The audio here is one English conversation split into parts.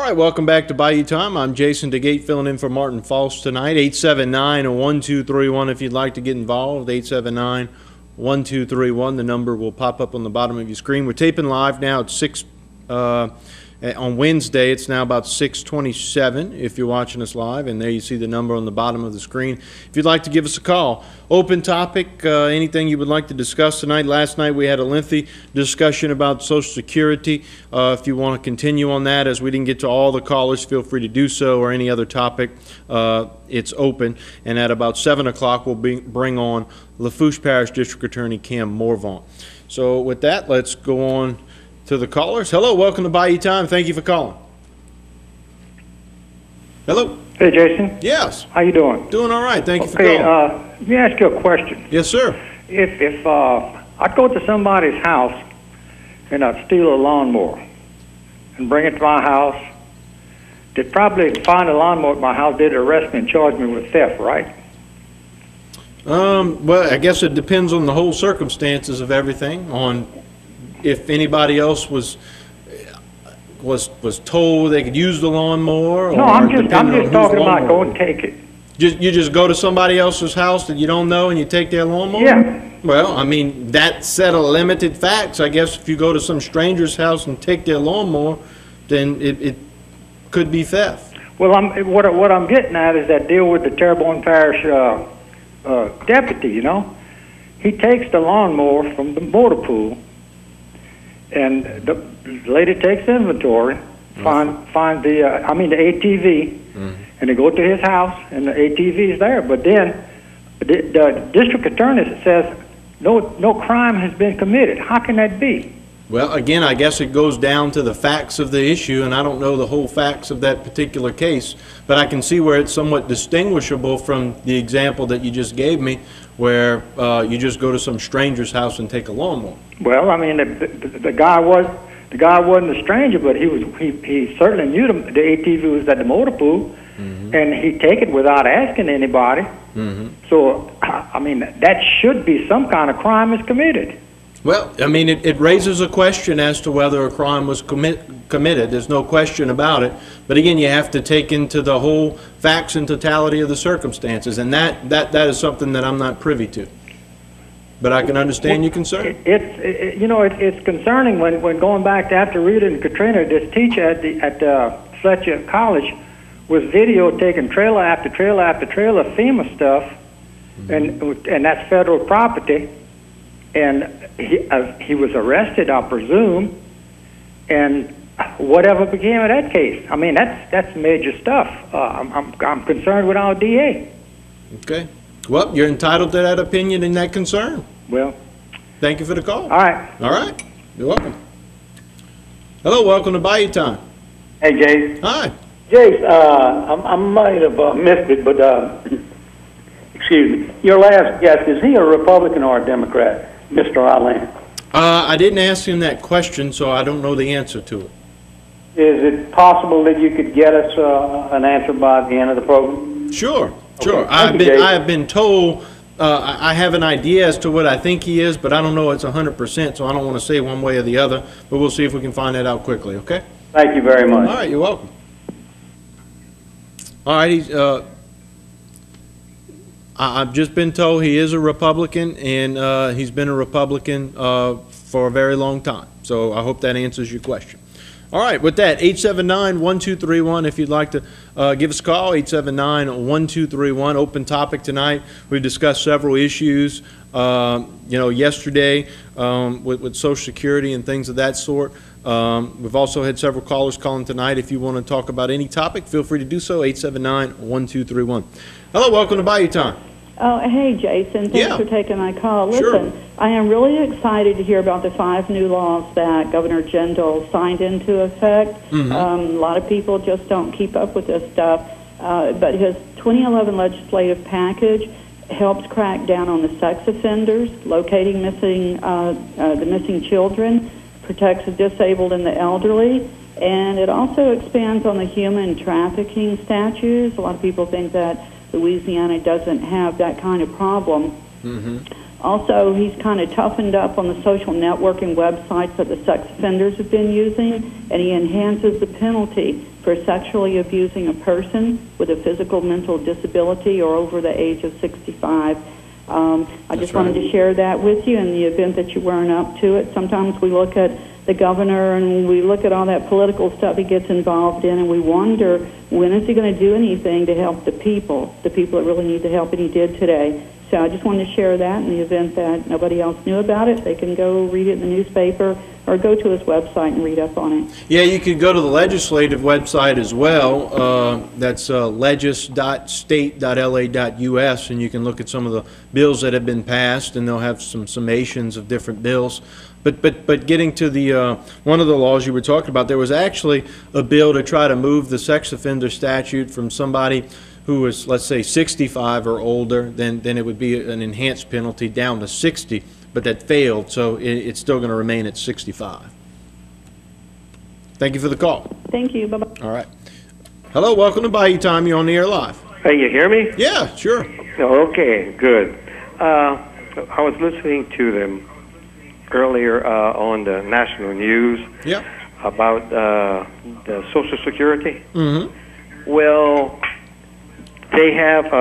right, welcome back to Bayou Time. I'm Jason Dagate filling in for Martin False tonight. 879-1231 if you'd like to get involved. 879-1231. The number will pop up on the bottom of your screen. We're taping live now at 6 on Wednesday. It's now about 6:27 if you're watching us live, and there you see the number on the bottom of the screen. If you'd like to give us a call, open topic, anything you would like to discuss tonight. Last night we had a lengthy discussion about Social Security. If you want to continue on that, as we didn't get to all the callers, feel free to do so, or any other topic. It's open, and at about 7 o'clock we'll bring on Lafourche Parish District Attorney Cam Morvant. So with that, let's go on to the callers. Hello, welcome to Bayou Time. Thank you for calling. Hello. Hey, Jason. Yes. How you doing? Doing all right. Thank you for calling. Let me ask you a question. Yes, sir. If I'd go to somebody's house and I'd steal a lawnmower and bring it to my house, they'd probably find a lawnmower at my house, they'd arrest me and charge me with theft, right? Well, I guess it depends on the whole circumstances of everything, on if anybody else was told they could use the lawnmower. No, I'm just talking about go and take it. You just go to somebody else's house that you don't know and you take their lawnmower? Yeah. Well, I mean, that set of limited facts. I guess if you go to some stranger's house and take their lawnmower, then it could be theft. Well, what I'm getting at is that deal with the Terrebonne Parish deputy, you know. He takes the lawnmower from the motor pool, and the lady takes inventory, find the ATV, and they go to his house, and the ATV is there. But then the district attorney says no crime has been committed. How can that be? Well, again, I guess it goes down to the facts of the issue, and I don't know the whole facts of that particular case, but I can see where it's somewhat distinguishable from the example that you just gave me, where you just go to some stranger's house and take a lawnmower. Well, I mean, the guy wasn't a stranger, but he certainly knew the ATV was at the motor pool, and he'd take it without asking anybody. So, I mean, that should be some kind of crime is committed. Well, I mean, it raises a question as to whether a crime was committed. There's no question about it. But again, you have to take into the whole facts and totality of the circumstances, and that is something that I'm not privy to. But I can understand your concern. It's concerning when going back to after Rita and Katrina, this teacher at Fletcher College was videotaping trailer after trailer after trailer of FEMA stuff, and that's federal property. And he was arrested, I presume, and whatever became of that case. I mean, that's major stuff. I'm concerned with our DA. Okay. Well, you're entitled to that opinion and that concern. Well, thank you for the call. All right. All right. You're welcome. Hello, welcome to Bayou Time. Hey, Jace. Hi. Jace, I might have missed it, but excuse me. Your last guest, is he a Republican or a Democrat, Mr. Allen? I didn't ask him that question, so I don't know the answer to it. Is it possible that you could get us an answer by the end of the program? Sure, sure. Okay. I have been told, I have an idea as to what I think he is, but I don't know it's 100%, so I don't want to say one way or the other, but we'll see if we can find that out quickly, okay? Thank you very much. All right, you're welcome. All right, I've just been told he is a Republican, and he's been a Republican for a very long time. So I hope that answers your question. All right, with that, 879-1231, if you'd like to give us a call, 879-1231, open topic tonight. We've discussed several issues, yesterday with Social Security and things of that sort. We've also had several callers calling tonight. If you want to talk about any topic, feel free to do so, 879-1231. Hello, welcome to Bayou Time. Oh, hey, Jason. Thanks for taking my call. Listen, Sure. I am really excited to hear about the 5 new laws that Governor Jindal signed into effect. A lot of people just don't keep up with this stuff, but his 2011 legislative package helps crack down on the sex offenders, locating the missing children, protects the disabled and the elderly, and it also expands on the human trafficking statutes. A lot of people think that Louisiana doesn't have that kind of problem. Also, he's kind of toughened up on the social networking websites that the sex offenders have been using, and he enhances the penalty for sexually abusing a person with a physical mental disability or over the age of 65. I just wanted to share that with you in the event that you weren't up to it. Sometimes we look at the governor and we look at all that political stuff he gets involved in, and we wonder, when is he going to do anything to help the people that really need the help, and he did today. So I just wanted to share that in the event that nobody else knew about it. They can go read it in the newspaper or go to his website and read up on it. Yeah, you could go to the legislative website as well. That's legis.state.la.us, and you can look at some of the bills that have been passed, and they'll have some summations of different bills. But getting to the one of the laws you were talking about, there was actually a bill to try to move the sex offender statute from somebody who is, let's say, 65 or older, then it would be an enhanced penalty down to 60, but that failed, so it's still going to remain at 65. Thank you for the call. Thank you. Bye-bye. All right. Hello, welcome to Bayou Time. You're on the air live. Hey, you hear me? Yeah, sure. Okay, good. I was listening to them earlier on the national news about the Social Security. Mm-hmm. Well, they have,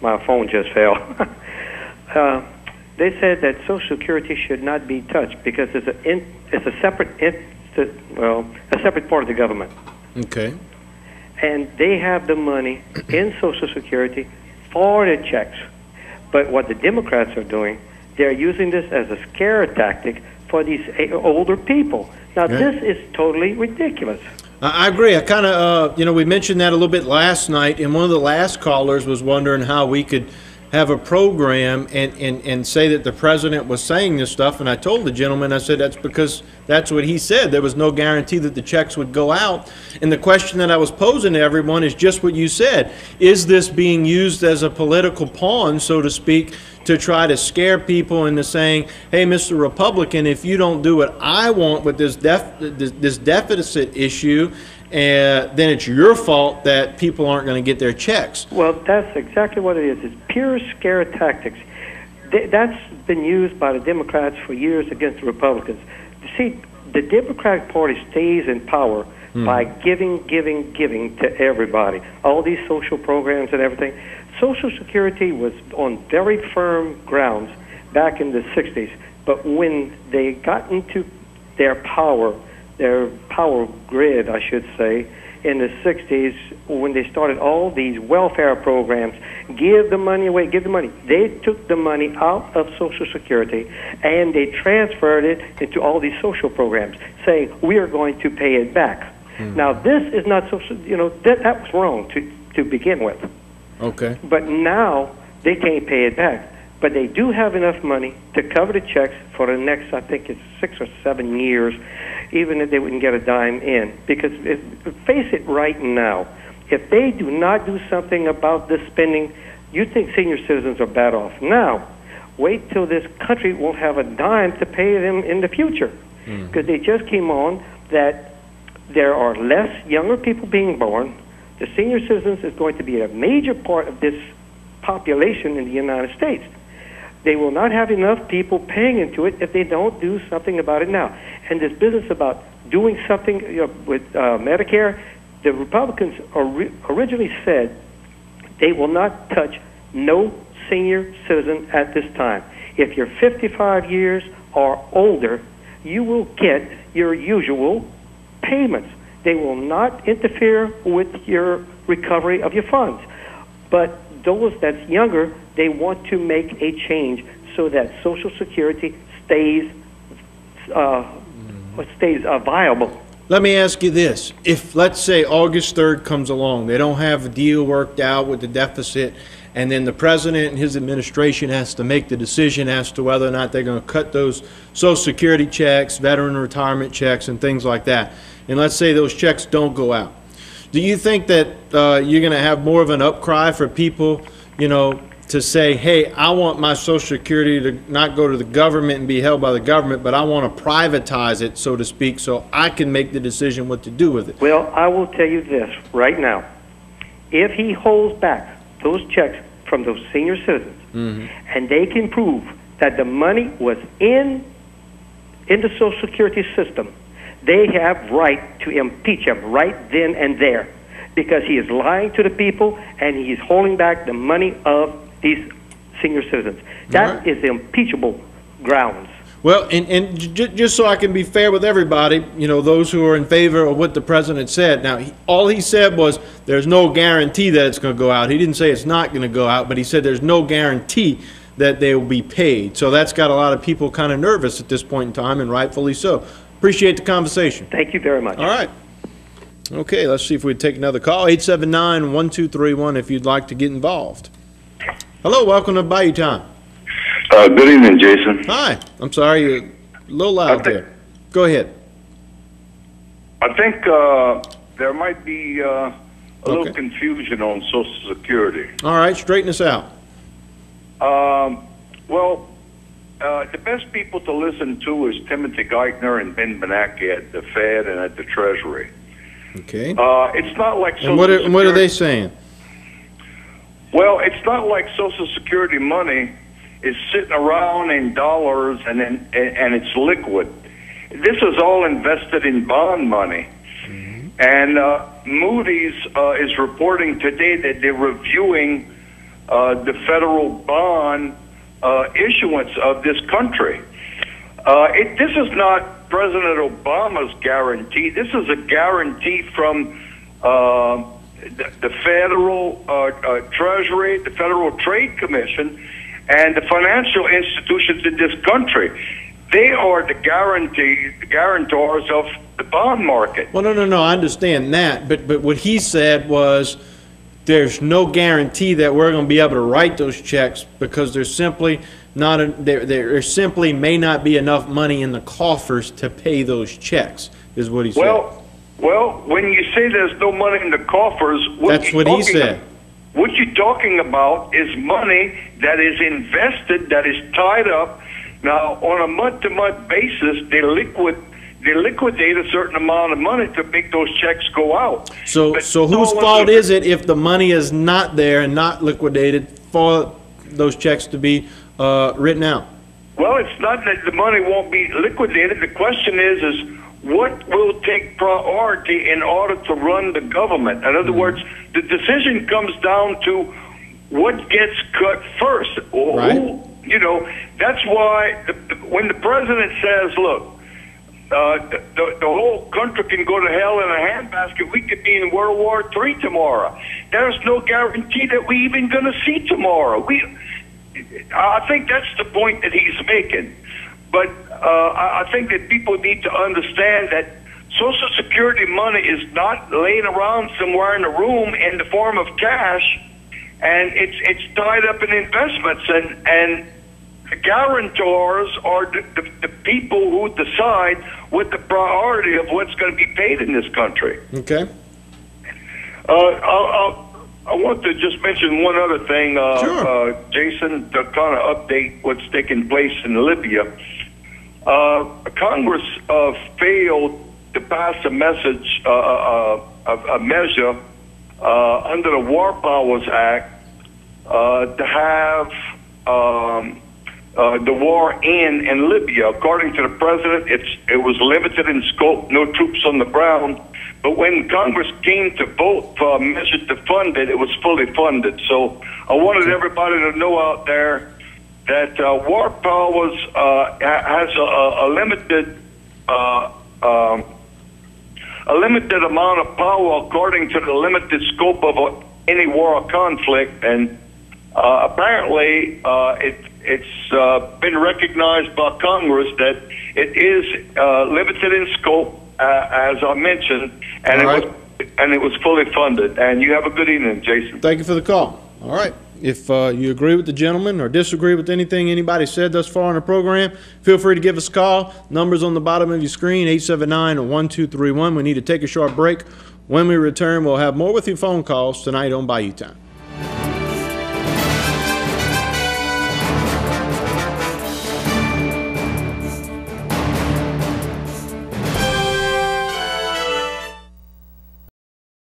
my phone just fell. They said that Social Security should not be touched because it's a separate a separate part of the government. Okay. And they have the money in Social Security for the checks. But what the Democrats are doing, they're using this as a scare tactic for these older people. Now, this is totally ridiculous. I agree. I kind of, we mentioned that a little bit last night, and one of the last callers was wondering how we could have a program and say that the president was saying this stuff, and I told the gentleman, I said, that's because that's what he said. There was no guarantee that the checks would go out, and the question that I was posing to everyone is just what you said. Is this being used as a political pawn, so to speak, to try to scare people into saying, hey, Mr. Republican, if you don't do what I want with this deficit issue, then it's your fault that people aren't going to get their checks. Well, that's exactly what it is. It's pure scare tactics. That's been used by the Democrats for years against the Republicans. You see, the Democratic Party stays in power by giving to everybody. All these social programs and everything. Social Security was on very firm grounds back in the 60s, but when they got into their power grid, I should say, in the 60s, when they started all these welfare programs, give the money away, give the money. They took the money out of Social Security and they transferred it into all these social programs, saying, we are going to pay it back. Now, this is not social, that was wrong to begin with. Okay. But now they can't pay it back. But they do have enough money to cover the checks for the next, I think it's 6 or 7 years, even if they wouldn't get a dime in. Because face it right now, if they do not do something about this spending, you think senior citizens are bad off. Now, wait till this country won't have a dime to pay them in the future. Because they just came on that there are less younger people being born. The senior citizens is going to be a major part of this population in the United States. They will not have enough people paying into it if they don't do something about it now. And this business about doing something with Medicare, the Republicans originally said they will not touch no senior citizen at this time. If you're 55 years or older, you will get your usual payments. They will not interfere with your recovery of your funds. But those that's younger, they want to make a change so that Social Security stays viable. Let me ask you this. If, let's say, August 3rd comes along, they don't have a deal worked out with the deficit, and then the president and his administration has to make the decision as to whether or not they're going to cut those Social Security checks, veteran retirement checks, and things like that. And let's say those checks don't go out. Do you think that you're going to have more of an upcry for people, to say, hey, I want my Social Security to not go to the government and be held by the government, but I want to privatize it, so to speak, so I can make the decision what to do with it? Well, I will tell you this right now. If he holds back those checks from those senior citizens, and they can prove that the money was in the Social Security system, they have right to impeach him right then and there, because he is lying to the people and he is holding back the money of these senior citizens. That is the impeachable grounds. Well, and just so I can be fair with everybody, you know, those who are in favor of what the president said. Now, all he said was there's no guarantee that it's going to go out. He didn't say it's not going to go out, but he said there's no guarantee that they will be paid. So that's got a lot of people kind of nervous at this point in time, and rightfully so. Appreciate the conversation. Thank you very much. All right. Okay, let's see if we take another call. 879-1231 if you'd like to get involved. Hello, welcome to Bayou Time. Good evening, Jason. Hi. I'm sorry, you're a little loud there. Go ahead. I think there might be a little confusion on Social Security. All right, straighten us out. Well, the best people to listen to is Timothy Geithner and Ben Bernanke at the Fed and at the Treasury. Okay. It's not like Social and what are they saying? Well, it's not like Social Security money is sitting around in dollars and it's liquid. This is all invested in bond money. Mm-hmm. And Moody's is reporting today that they're reviewing the federal bond issuance of this country. This is not President Obama's guarantee. This is a guarantee from the Federal Treasury, the Federal Trade Commission, and the financial institutions in this country. They are the guarantors of the bond market. Well, no, I understand that, but what he said was there's no guarantee that we're going to be able to write those checks because there's simply not there simply may not be enough money in the coffers to pay those checks, is what he said. Well, when you say there's no money in the coffers, that's what he said. What you're talking about is money that is invested, that is tied up. Now, on a month-to-month basis, they liquidate a certain amount of money to make those checks go out. So whose fault is it if the money is not there and not liquidated for those checks to be written out? Well, it's not that the money won't be liquidated. The question is what will take priority in order to run the government? In other words, the decision comes down to what gets cut first. Or right. That's why when the president says, look, the whole country can go to hell in a handbasket, we could be in World War III tomorrow. There's no guarantee that we're even going to see tomorrow. I think that's the point that he's making. But I think that people need to understand that Social Security money is not laying around somewhere in a room in the form of cash, and it's tied up in investments, and the guarantors are the people who decide what the priority of what's going to be paid in this country. Okay. I want to just mention one other thing, sure. Jason, to kind of update what's taking place in Libya. Congress failed to pass a message, a measure under the War Powers Act to have the war in Libya. According to the president, it was limited in scope, no troops on the ground. But when Congress came to vote for a measure to fund it, it was fully funded. So I wanted everybody to know out there that War Powers has a limited amount of power according to the limited scope of any war or conflict, and apparently it's been recognized by Congress that it is limited in scope, as I mentioned, and it was fully funded. And you have a good evening, Jason. Thank you for the call. All right. If you agree with the gentleman or disagree with anything anybody said thus far on the program, feel free to give us a call. Numbers on the bottom of your screen, 879-1231. We need to take a short break. When we return, we'll have more with your phone calls tonight on Bayou Time.